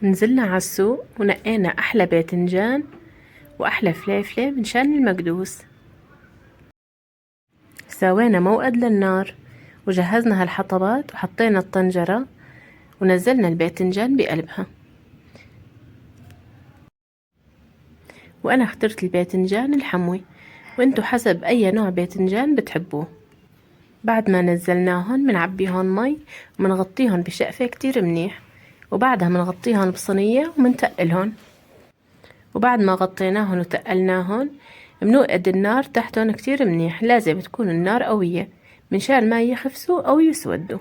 نزلنا على السوق ونقينا أحلى باذنجان وأحلى فليفلة من شان المكدوس. سوينا موقد للنار وجهزنا هالحطبات وحطينا الطنجرة ونزلنا الباذنجان بقلبها. وأنا اخترت الباذنجان الحموي، وانتو حسب أي نوع باذنجان بتحبوه. بعد ما نزلناهن منعبيهن مي ومنغطيهن بشقفة كتير منيح، وبعدها منغطيهن بصينية ومنتقلهن. وبعد ما غطيناهن وتقلناهن منوقد النار تحتهن كتير منيح، لازم تكون النار قوية منشان ما يخفسوا أو يسودوا.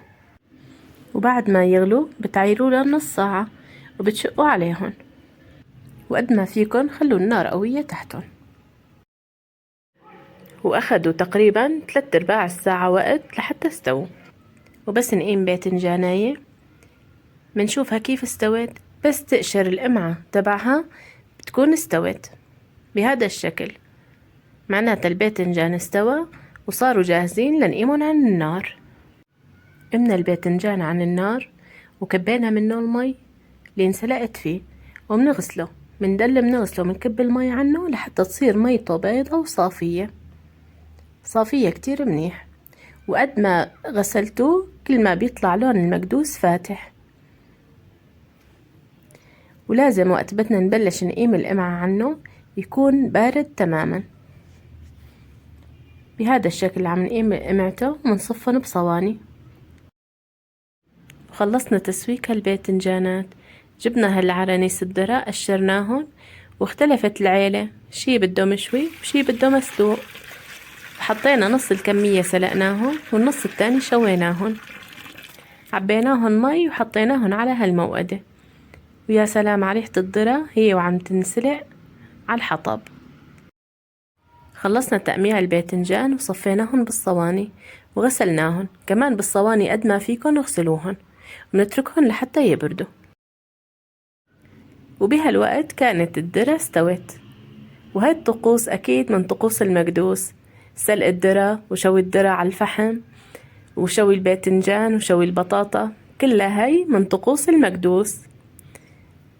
وبعد ما يغلوا بتعيروا لنص ساعة وبتشقوا عليهن، وقد ما فيكن خلوا النار قوية تحتهن. وأخدوا تقريبا 3/4 الساعة وقت لحتى استووا. وبس نقيم باذنجانية منشوفها كيف استوت، بس تقشر القمعة تبعها بتكون استوت بهذا الشكل، معناتها الباذنجان استوى وصاروا جاهزين لنقيمهم عن النار. قمنا الباذنجان عن النار وكبينا منه المي اللي انسلقت فيه ومنغسله، منغسله منكب المي عنه لحتى تصير ميته بيضة وصافية صافية كتير منيح. وقد ما غسلتوه كل ما بيطلع لون المكدوس فاتح. ولازم وقت بدنا نبلش نقيم القمعة عنه يكون بارد تماما. بهذا الشكل عم نقيم قمعته ومنصفن بصواني. وخلصنا تسويك هالباذنجانات، جبنا هالعرانيس الذرة قشرناهن، واختلفت العيلة، شي بده مشوي وشي بده مسلوق. حطينا نص الكمية سلقناهن والنص التاني شويناهن، عبيناهن مي وحطيناهن على هالموقدة، ويا سلام على ريحة الذرة هي وعم تنسلق على الحطب. خلصنا تقميع الباذنجان وصفيناهن بالصواني وغسلناهن كمان بالصواني قد ما فيكن اغسلوهن ونتركهن لحتى يبردوا. وبهالوقت كانت الذرة استوت. وهي الطقوس أكيد من طقوس المكدوس، سلق الذرة وشوي الذرة على الفحم وشوي الباذنجان وشوي البطاطا، كلها هي من طقوس المكدوس.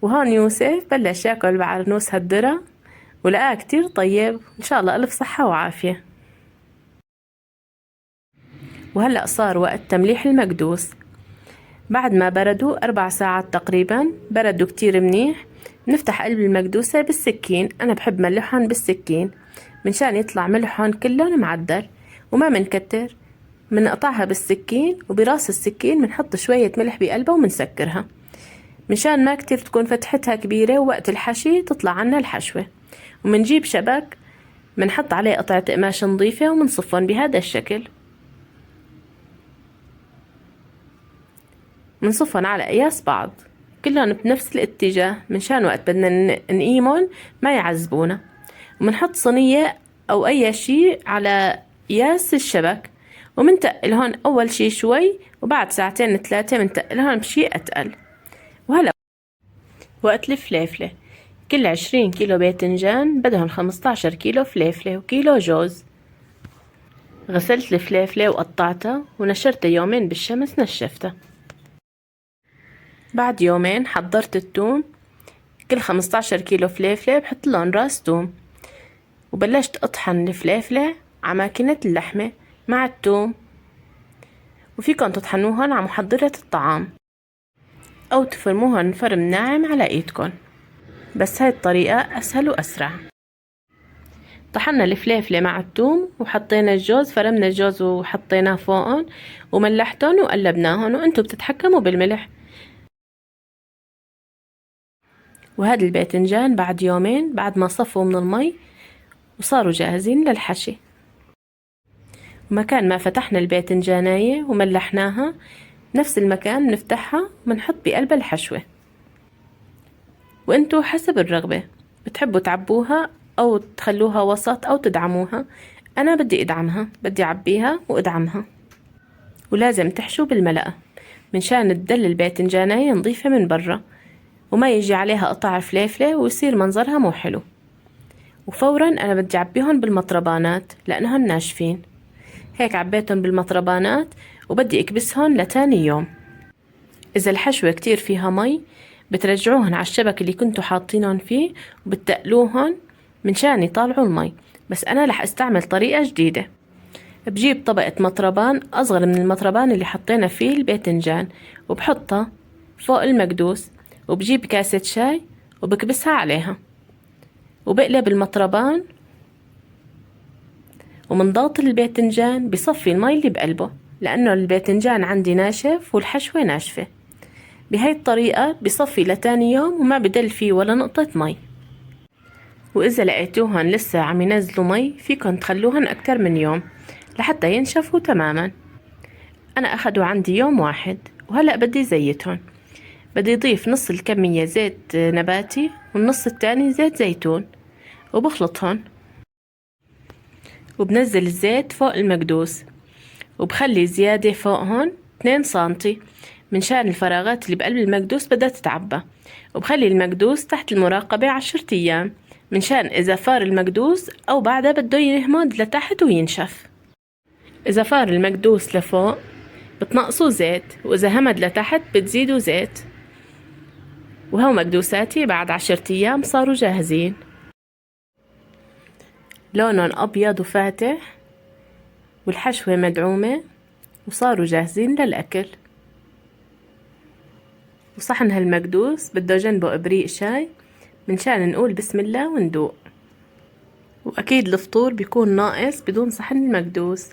وهون يوسف بلش ياكل بعرنوس هالذرة ولقاه كتير طيب، إن شاء الله ألف صحة وعافية. وهلأ صار وقت تمليح المكدوس. بعد ما بردوا 4 ساعات تقريبا، بردوا كتير منيح، نفتح قلب المكدوسة بالسكين. أنا بحب ملحهم بالسكين منشان يطلع ملحهم كلهم معدر وما منكتر. منقطعها بالسكين، وبراس السكين منحط شوية ملح بقلبها ومنسكرها منشان ما كتير تكون فتحتها كبيرة، ووقت الحشي تطلع عنا الحشوة. ومنجيب شبك منحط عليه قطعة قماش نظيفة ومنصفهم بهذا الشكل، منصفهم على قياس بعض كلهم بنفس الاتجاه منشان وقت بدنا نقيمهم ما يعذبونا. ومنحط صينية أو أي شي على قياس الشبك، ومنتقلهن أول شي شوي، وبعد 2-3 منتقلهن بشي أتقل. وهلأ وقت الفليفلة، كل 20 كيلو باذنجان بدهن 15 كيلو فليفلة وكيلو جوز. غسلت الفليفلة وقطعتها ونشرتها يومين بالشمس، نشفتها. بعد يومين حضرت التوم، كل 15 كيلو فليفلة بحط لهم راس توم، وبلشت أطحن الفليفلة على ماكينة اللحمة مع التوم. وفيكن تطحنوهن على محضرة الطعام أو تفرموهن فرم ناعم على إيدكن، بس هاي الطريقة أسهل وأسرع. طحنا الفليفلة مع التوم وحطينا الجوز، فرمنا الجوز وحطيناه فوقن وملحتن وقلبناهن، وانتو بتتحكموا بالملح. وهذا الباذنجان بعد يومين بعد ما صفوا من المي وصاروا جاهزين للحشي. مكان ما فتحنا الباذنجانية وملحناها نفس المكان نفتحها ومنحط بقلب الحشوة. وانتو حسب الرغبة بتحبوا تعبوها أو تخلوها وسط أو تدعموها. أنا بدي أدعمها، بدي أعبيها وأدعمها. ولازم تحشوا بالملقة منشان تدل الباذنجانية نظيفة من برا وما يجي عليها قطع فليفلة ويصير منظرها مو حلو. وفورا أنا بدي أعبيهم بالمطربانات لأنهم ناشفين. هيك عبيتهم بالمطربانات وبدي أكبسهم لتاني يوم. إذا الحشوة كتير فيها مي بترجعوهن على الشبك اللي كنتوا حاطينهم فيه وبتقلوهن منشان يطالعوا المي. بس أنا رح استعمل طريقة جديدة. بجيب طبقة مطربان أصغر من المطربان اللي حطينا فيه الباذنجان وبحطها فوق المكدوس، وبجيب كاسة شاي وبكبسها عليها وبقلب المطربان، ومن ضغط الباذنجان بصفي المي اللي بقلبه لأنه الباذنجان عندي ناشف والحشوة ناشفة. بهاي الطريقة بصفي لتاني يوم وما بدل فيه ولا نقطة مي. وإذا لقيتوهن لسه عم ينزلوا مي فيكن تخلوهن أكتر من يوم لحتى ينشفوا تماما. أنا أخدوا عندي يوم واحد، وهلأ بدي زيتهم. بدي أضيف نص الكمية زيت نباتي والنص التاني زيت زيتون وبخلطهن، وبنزل الزيت فوق المكدوس وبخلي زيادة فوقهن 2 سنتي منشان الفراغات اللي بقلب المكدوس بدها تتعبى، وبخلي المكدوس تحت المراقبة 10 أيام منشان إذا فار المكدوس أو بعدها بده يهمد لتحت وينشف. إذا فار المكدوس لفوق بتنقصوا زيت، وإذا همد لتحت بتزيدوا زيت. وهو مكدوساتي بعد 10 أيام صاروا جاهزين، لونهم أبيض وفاتح والحشوة مدعومة، وصاروا جاهزين للأكل. وصحن هالمكدوس بده جنبه إبريق شاي منشان نقول بسم الله وندوق. وأكيد الفطور بيكون ناقص بدون صحن المكدوس.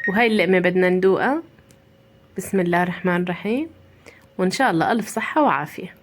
وهاي اللقمة بدنا ندوقها. بسم الله الرحمن الرحيم، وإن شاء الله ألف صحة وعافية.